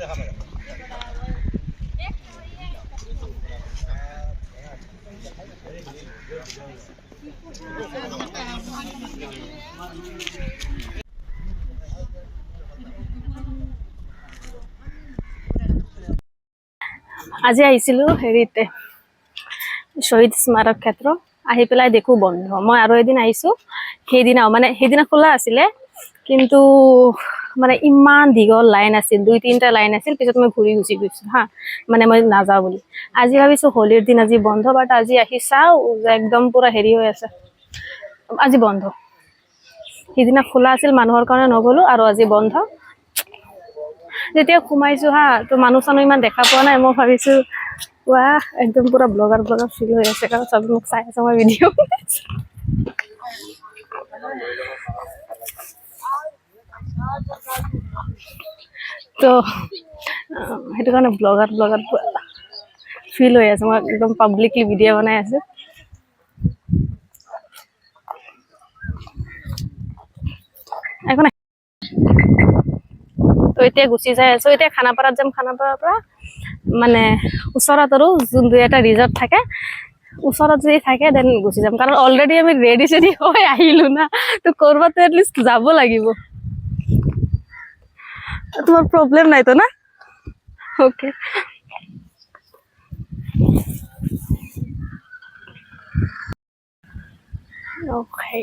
আজি আহিছিলো হেৰিতে শহীদ স্মাৰক ক্ষেত্ৰ আহি পেলাই দেখো বন্ধ মই আৰু এদিন আহিছো সেইদিনা খোলা আছিলে কিন্তু মানে ইমান দীঘল লাইন আছিল 2-3টা লাইন আছিল পিছত মই ঘূৰি গুচি গৈছো হা মানে মই নাযাওঁ বুলি আজি ভাবিছো হোলিৰ দিন আজি বন্ধ বাট আজি আহি চাও একদম পুৰা হেৰি হৈ আছে আজি বন্ধ সেইদিনা খোলা আছিল মানুহৰ কাৰণে নগলো আৰু আজি বন্ধ যেতিয়া ঘুমাইছো হা তো মানুহ চানো ইমান দেখা পোৱা নাই মই ভাবিছো वाह एकदम पूरा ब्लॉगर फील हो ऐसे का सब लोग चाहे समय वीडियो तो हेतु कारण ब्लॉगर फील हो ऐसे मैं एकदम पब्लिकली वीडियो बनाए ऐसे এখন তো এতিয়া গুছি যায় আছো এতিয়া খানাপাৰাত যাম খানাপাৰাৰ পৰা মানে ওচৰত আৰু যোনটো এটা ৰিজৰ্ট থাকে ওচৰত যদি থাকে দেন গুছি যাম কাৰণ অলৰেডি আমি ৰেডি চেডি হৈ আহিলো না তো কৰবাত এটলিষ্ট যাব লাগিব তোমাৰ প্ৰবলেম নাই তো না ওকে ওকে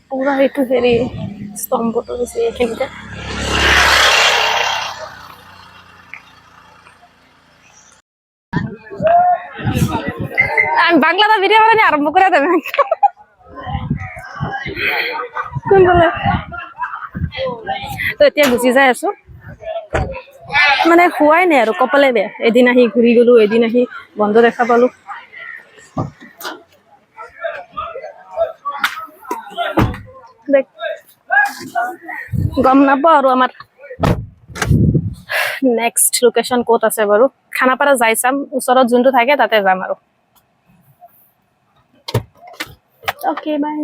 পুৰা এইটো হেৰি স্তম্ভটো আছে এইখিনিতে আমি বাংলাতে ভিডিও বানানি আৰম্ভ কৰে দেব কোন বলে তো এতিয়া গুছি যাই আছো মানে খুৱাই নাই আৰু কপালে বেয়া এদিন আহি ঘূৰি গলো এদিন আহি বন্ধ দেখা পালো গম নাপাওঁ আৰু আমাৰ নেক্সট লোকেশন ক'ত আছে বাৰু খানাপাৰা যাই চাম ওচৰত যোনটো থাকে তাতে যাম আৰু ওকে বাই